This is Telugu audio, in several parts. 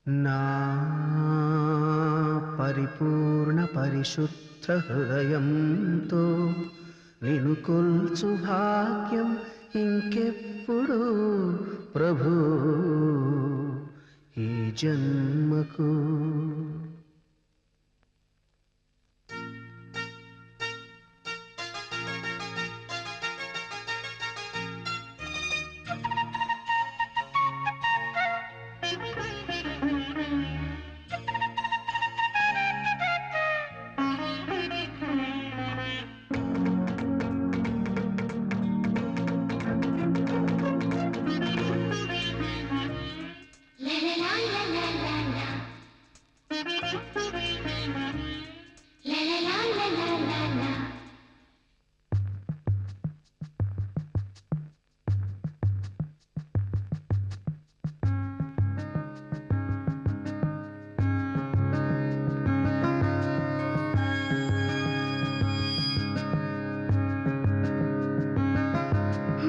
నా పరిపూర్ణ పరిశుద్ధ హృదయంతో నిన్ను కొల్చు భాగ్యం ఇంకెప్పుడు ప్రభు ఈ జన్మకు.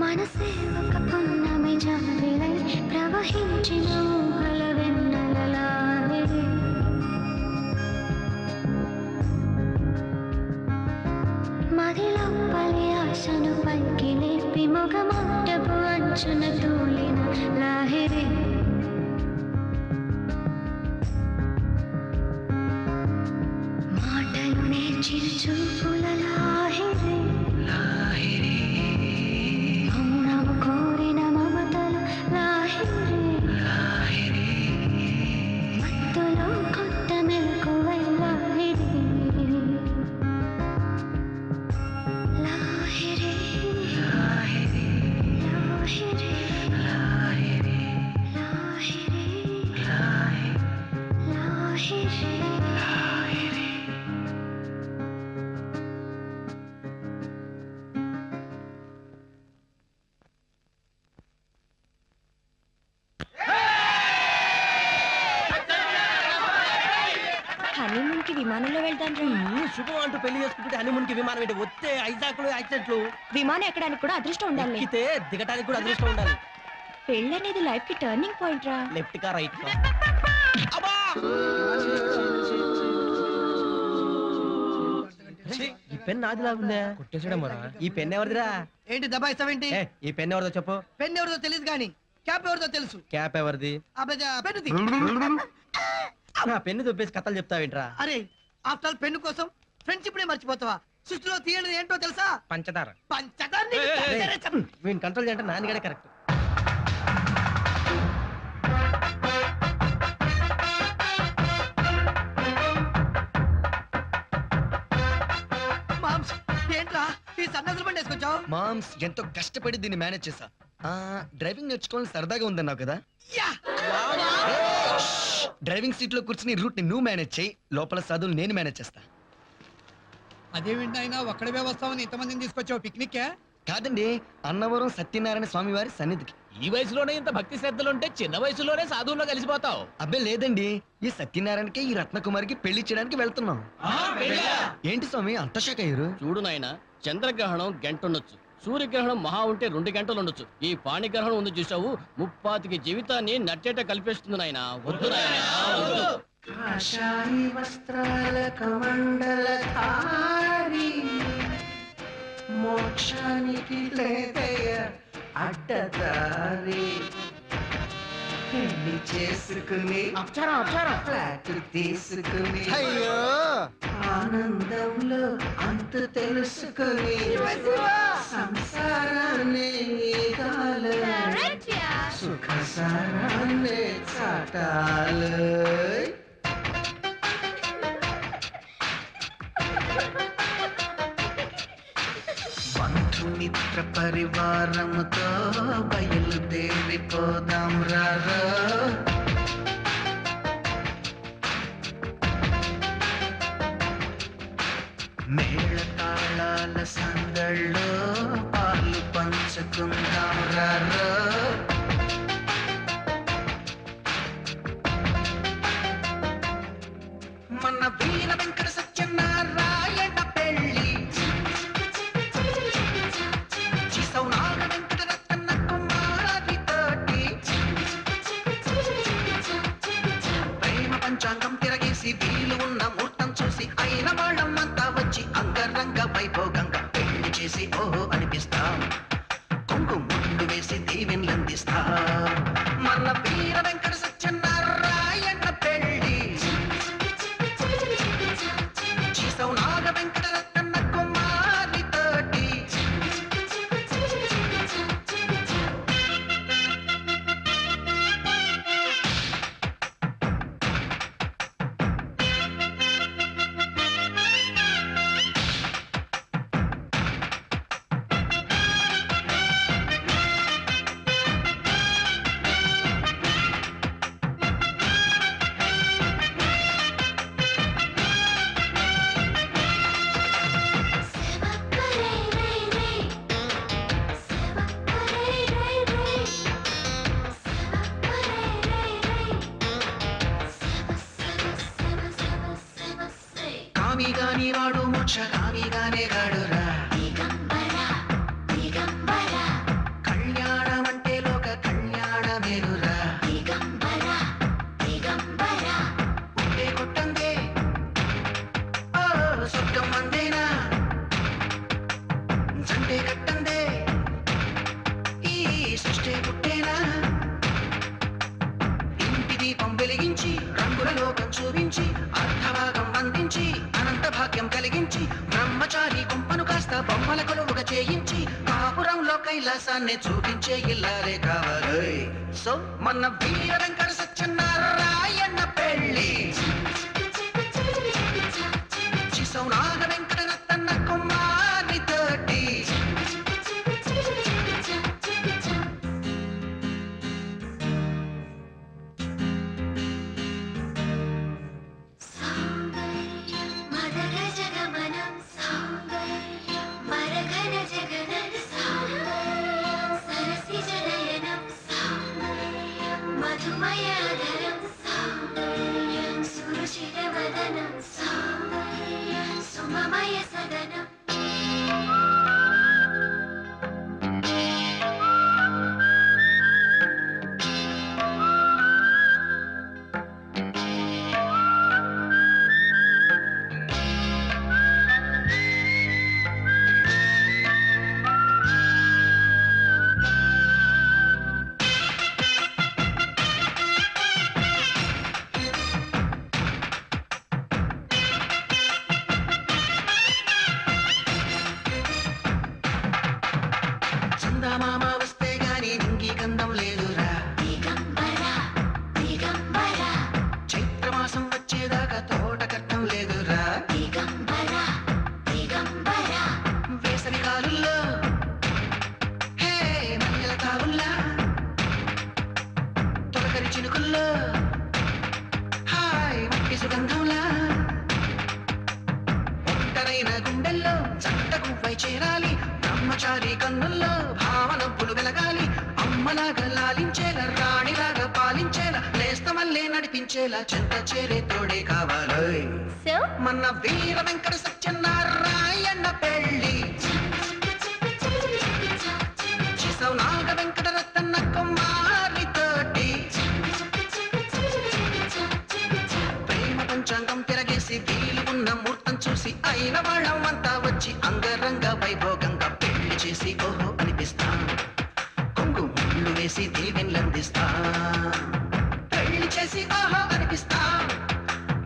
మనసే ఒక పున్నమి జాబిలై ప్రవహించిన ఊహల వెన్నెలలాగే మదిలో పలి ఆశను పైకి లేపి మొగమాటపు అంచున తూలిన లాహిరి మాటలు నేర్చిన చూపుల లాహిరి కోరిన మమతలు లాహిరి మత్తులో కొత్త మెలకువై లాహిరి లాహిరి లాహిరి లాహిరి లాహిరి లాహిరి లాహిరి. హనీమూన్ కి విమానంలో వెళ్తాను. శుభం అంటూ పెళ్లి చేసుకుంటే హనీమూన్ కి విమానం ఏంటి? వస్తే ఐజాక్లు యాక్సిడెంట్లు. విమానం ఎక్కడానికి కూడా అదృష్టం ఉండాలి. ఎక్కితే దిగటానికి కూడా అదృష్టం ఉండాలి. పెళ్ళి అనేది లైఫ్ కి టర్నింగ్ పాయింట్ రా. లెఫ్ట్ కా రైట్ కా? అబ్బా! ఈ పెన్ నాది లాగుందే. కొట్టేసాడమ్మరా. ఈ పెన్ ఎవరిదిరా? ఏంటి దబాయిస్తావేంటి? ఈ పెన్ ఎవరిదో చెప్పు. పెన్ ఎవరిదో తెలియదు కానీ క్యాప్ ఎవరిదో తెలుసు. క్యాప్ ఎవరిది? పెన్నుది. నా పెన్ను దొబ్బేసి కథలు చెప్తావేంట్రా? అరే ఆఫ్టర్ ఆల్ పెన్ను కోసం ఫ్రెండ్షిప్ నే మర్చిపోతావా? సృష్టిలో తీయనిది ఏంటో తెలుసా? పంచదార. పంచదార వీని కంట్రోల్ చేయంటే నాన్నగడే కరెక్ట్. మామ్స్ ఏంట్రా ఈ సన్నదులు బండి వేసుకొచ్చావు? మామ్స్ ఎంతో కష్టపడి దీన్ని మేనేజ్ చేసా. డ్రైవింగ్ నేర్చుకోవాలని సరదాగా ఉందన్నావు కదా, డ్రైవింగ్ సీట్ లో కూర్చుని రూట్ ని నువ్వు మేనేజ్ చేయి, లోపల చదువులు నేను మేనేజ్ చేస్తా. అదేమిటి ఆయన ఒక్కడవే వస్తామని ఇంతమందిని తీసుకొచ్చావు పిక్నిక్? కాదండి, అన్నవరం సత్యనారాయణ స్వామి వారి సన్నిధికి. ఈ వయసులోనే ఇంత భక్తి శ్రద్ధలుంటే చిన్న వయసులోనే సాధువుల్లో కలిసిపోతావు. అబ్బే లేదండి, ఈ సత్యనారాయణకి ఈ రత్నకుమారికి పెళ్లి చేయడానికి వెళ్తున్నాం. ఏంటి స్వామి అంత షాక్ అయ్యారు? చూడు నాయన, చంద్రగ్రహణం గంటుండొచ్చు, సూర్యగ్రహణం మహా ఉంటే 2 గంటలు ఉండొచ్చు. ఈ పాణిగ్రహణం ఉంది చూసావు, 35 జీవితాన్ని నట్టేట కల్పిస్తుంది నాయన. వద్దు నాయన. కాషాయి వస్త్రాల కమండలధారి మోక్షానికి లేదయ అడ్డదారి. పెళ్లి చేసుకుని ఫ్లాట్ తీసుకుని అయ్యో ఆనందంలో అంతు తెలుసుకుని సంసారాన్ని సుఖ సారాన్ని చాటాలు. బంధుమిత్ర పరివారముతో బయలుదేరిపోదాం రారో. మేళ తాళాల సందళ్ళో పాలు పంచుకుందాం రారో. మన వీర వెంకట సత్యనారాయణ పెళ్ళి సౌనాగ వెంకట రత్న కుమారి తోటి అనిపిస్తాం కొంగు ముళ్ళు వేసి దీవెన్లందిస్తాం మన వీర వెంకట సత్యనారాయణ పెళ్ళి చీసౌ నాగ వెంకట రత్న కుమారి తోటి కామిగాని వాడు మోక్షగామిగానే గాడురా కళ్యాణం అంటే లోక కళ్యాణమేరురా ఉంటే కొట్టందే ఓ స్వర్గం అందేనా జంటే కట్టందే ఈ సృష్టి పుట్టేనా ఇంటి దీపం వెలిగించి రంగుల లోకం చూపించి అర్ధభాగం అందించి అనంత భాగ్యం కలిగించి బ్రహ్మచారి కొంపను కాస్త బొమ్మల కొలువుగా చేయించి కాపురంలో కైలాసాన్ని చూపించే ఇల్లాలే కావాలి సో మన వీర వెంకట సత్యనారాయణ పెళ్ళి చిసౌ నాగ వెంకట రత్న కుమారి తోటి మధుమయాధరం సౌందర్యం సురుచిరవదనం సౌందర్యం సుమమయ సదనం చందమామ వస్తే గాని నింగి గంధం లేదురా చైత్రమాసం వచ్చేదాకా తోట కట్టం లేదురా వేసవి కాలుల్లో హే మల్లెల తావుల్లా తొలకరి చినుకుల్లో హాయ్ మట్టి సుగంధంలా ఒంటరైన గుండెల్లో జంట గువ్వై చేరాలి బ్రహ్మచారి కన్నుల్లో భావనప్పులు వెలగాలి అమ్మలాగా లాలించేలా రాణిలాగా పాలించేలా నేస్తమల్లే నడిపించేలా చెంత చేరే తోడే కావాలి మన వీర వెంకట సత్యనారాయణ పెళ్ళి చిసౌ నాగ వెంకట రత్న కుమారి తోటి ప్రేమ పంచాంగం తిరగేసి వీలు ఉన్న ముహూర్తం చూసి అయిన వాళ్ళం అంతా వచ్చి అంగరంగ వైభోగంగా పెళ్లి చేసి ఓహో అనిపిస్తా కొంగు ముళ్ళు వేసి దీవెన్లందిస్తా పెళ్లి చేసి ఓహో అనిపిస్తా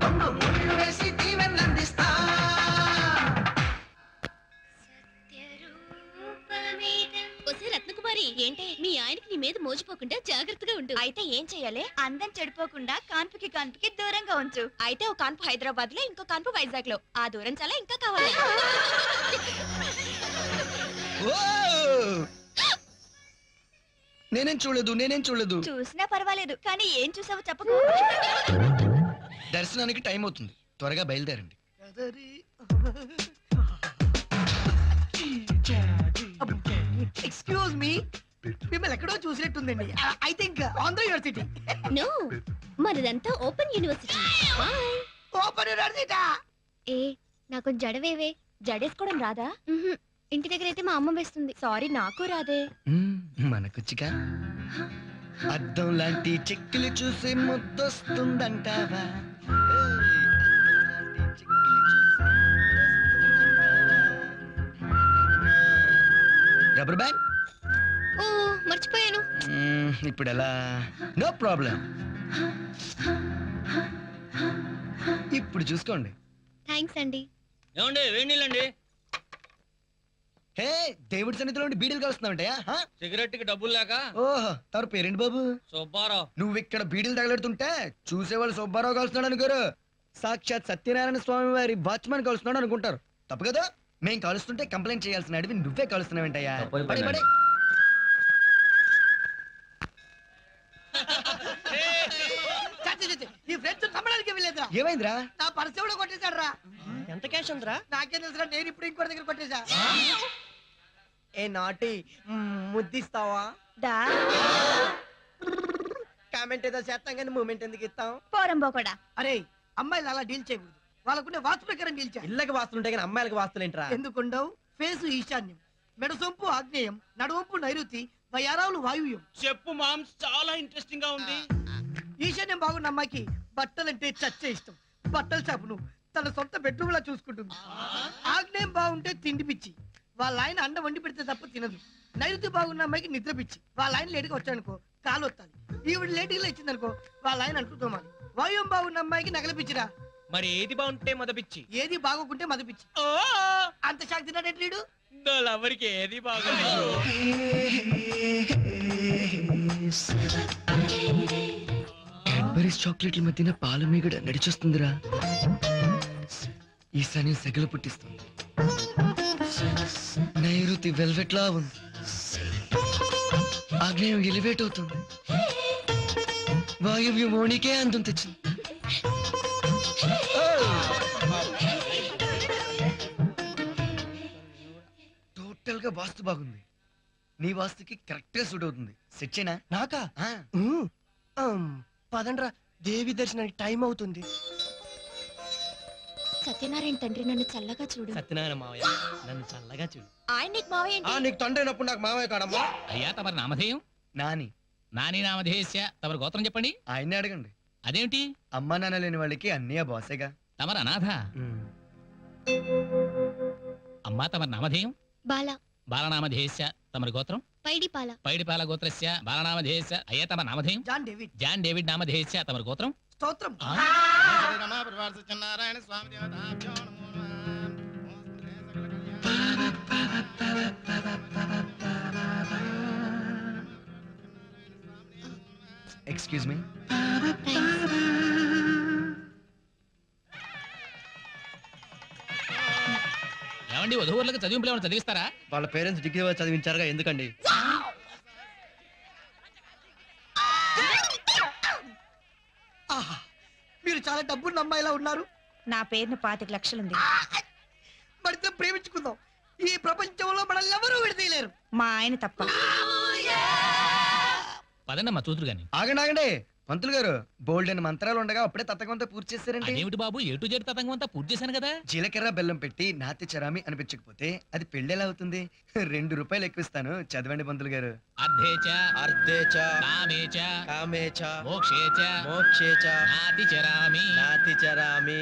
కొంగు ముళ్ళు వేసి దీవెన్లందిస్తా రత్నకుమారి ఏంటే మీ ఆయనకి నీ మీద మోచిపోకుండా జాగ్రత్తగా ఉండు. అయితే ఏం చెయ్యాలి? అందం చెడిపోకుండా కాన్పుకి దూరంగా ఉంచు. అయితే ఒక కాన్పు హైదరాబాద్ లో, ఇంకో కాన్పు వైజాగ్ లో. ఆ దూరం చాలా ఇంకా కావాలి. నేనేం చూడలేదు చూసినా పర్వాలేదు, కానీ ఏం చూసావో చెప్పకు. దర్శనానికి టైం అవుతుంది, త్వరగా బయలుదేరండి. ఎక్స్క్యూజ్ మీ, మిమ్మల్ని ఎక్కడో చూసినట్టుందండి. I think Andhra university. No, మనదంతా ఓపెన్ యూనివర్సిటీ. Open university. ఏ నాకు జడవేవే. జడేసుకోవడం రాదా? ఇంటి దగ్గర అయితే మా అమ్మ వేస్తుంది. సారీ, నాకు రాదే. మనకొచ్చిగా అద్దం లాంటి చెక్కులు చూసి ముద్దొస్తుందంటావా? రబ్బర్ బ్యాండ్ ఓ మర్చిపోయాను. ఇప్పుడు ఎలా? No problem. ఇప్పుడు చూసుకోండి. థ్యాంక్స్ అండి. ఏమండి వేడి నీళ్ళండి. హే, దేవుడి సన్నిధిలో ఉండి బీడీలు కలుస్తున్నావుంటాయా? సిగరెట్ కి డబ్బులు లేక ఓహో, తన పేరేంటి బాబు? సుబ్బారావు. నువ్వు ఇక్కడ బీడీలు తగలెడుతుంటే చూసేవాళ్ళు సుబ్బారావు కలుస్తున్నాడు అనుకోరు, సాక్షాత్ సత్యనారాయణ స్వామి వారి వాచ్మెన్ కలుస్తున్నాడు అనుకుంటారు. తప్పు కదా? మేం కలుస్తుంటే కంప్లైంట్ చేయాల్సిన అడివి నువ్వే కలుస్తున్నావేంటయ్యా? పడి, పడి. నీ ఫ్రెండ్స్ నమ్మడానికి వెళ్ళేదిరా. ఏమైందిరా? నా పర్సు కూడా కొట్టేశాడు రా. ఎంత క్యాష్ ఉందిరా? నాకేం తెలుసురా, నేను ఇప్పుడు ఇంకోటి దగ్గర కొట్టేశా. ఏ నాటి ముద్దిస్తావా? దా కామెంట్ ఏదో చేస్తాం కానీ మూమెంట్ ఎందుకు ఇస్తాం? పోరంబో కూడా. అరే, అమ్మాయిలు అలా డీల్ చేయకూడదు. వాళ్ళకుండే వాస్తు ప్రకారం డీల్ చేయాలి. ఇళ్ళకి వాస్తుంటాయి కానీ అమ్మాయిలకి వాస్తులేంట్రా? ఎందుకుండవు? ఫేసు ఈశాన్యం, మెడసొంపు ఆగ్నేయం, నడువంపు నైరుతి, వయారావులు వాయువ్యం. చెప్పు మామ్స్, చాలా ఇంట్రెస్టింగ్ గా ఉంది. ఈశాన్యం బాగున్న అమ్మాయికి బట్టలంటే చచ్చే ఇష్టం. బట్టల షాపును తన సొంత బెడ్రూమ్ లా చూసుకుంటుంది. ఆగ్నేయం బాగుంటే తిండి పిచ్చి, వాళ్ళ ఆయన అండ వండి పెడితే తప్ప తినదు. నైరుతి బాగున్న అమ్మాయికి నిద్ర పిచ్చి, వాళ్ళ ఆయన లేటుగా వచ్చాడనుకో కాలు వస్తాది. ఈవిడ లేటుగా ఇచ్చిందనుకో వాళ్ళ ఆయన అంటుతోమాలి. వాయువ్యం బాగున్న అమ్మాయికి నగల పిచ్చిరా. మరి ఏది బాగుంటే మొదపిచ్చి? ఏది బాగోకుంటే మద పిచ్చి. అంత షాక్ తిన్నాడంటే వీడు. ఎవరికి ఏది బాగోలేదు. క్యాడ్బరీస్ చాక్లెట్ల మధ్యన పాల మీగడ నడిచొస్తుందిరా. ఈశాన్యం సెగలు పుట్టిస్తుంది. నైరుతి వెల్వెట్ లా ఉంది. ఆగ్నేయం ఎలివేట్ అవుతుంది. వాయువ్యం ఓణికే అందం తెచ్చింది. టోటల్ గా వాస్తు బాగుంది. నీ వాస్తుకి కరెక్ట్ గా సూట్ అవుతుంది. సెట్ చేయనా? నాకా? పదండ్రా, దేవి దర్శనానికి టైం అవుతుంది. సత్యనారాయణ తండ్రి నన్ను చల్లగా చూడు. సత్యనారాయణ మావయ్య నన్ను చల్లగా చూడు. ఆయన నీకు మావయ్య ఏంటి? నీకు తండ్రైనప్పుడు నాకు మావయ్య కాడమ్మా. అయ్యా తమరి నామధేయం? నాని. నాని నామధేయస్య. తమరి గోత్రం చెప్పండి. ఆయన్నే అడగండి. అదేమిటి? అమ్మా నాన్న లేని వాళ్ళకి అన్నయ్య బాసేగా. తమరు అనాథ. అమ్మా తమరి నామధేయం? బాల. బాలనామధేయస్య. తమరి గోత్రం? పైడిపాల. పైడిపాల గోత్రస్య బాలనామధేయస్య. అయ్యా తమ నామధేయం? John David. జాన్ డేవిడ్ నామధేయస్య. తమరి గోత్రం? స్తోత్రం. Excuse me. ఏమండి వధువులకు చదివింపులు ఏమైనా చదివిస్తారా? వాళ్ళ పేరెంట్స్ డిగ్రీ చదివించారుగా, ఎందుకండి? ఆహా, మీరు చాలా డబ్బున్న అమ్మాయిలా ఉన్నారు. నా పేరున 25 లక్షలుంది. మరితో ప్రేమించుకుందాం. ఈ ప్రపంచంలో మనల్ని ఎవరూ విడదీయలేరు. మా ఆయన తప్ప. పదండమ్మా చూతురు గాని. ఆగండి ఆగండి పంతులు గారు, బోల్డ్ అని మంత్రాలు ఉండగా అప్పుడే తతంగంతో పూర్తి చేశారంటే? అదేమిటి బాబు, ఏ టు జెడ్ తతంగం అంతా పూర్తి చేశాను కదా. జీలకర్ర బెల్లం పెట్టి నాతి చరామి అనిపించకపోతే అది పెళ్ళెలా అవుతుంది? 2 రూపాయలు ఎక్కువిస్తాను, చదవండి పంతులు గారు. అర్ధేచ అర్ధేచ కామేచ కామేచ మోక్షేచ మోక్షేచ నాతి చరామి నాతి చరామి.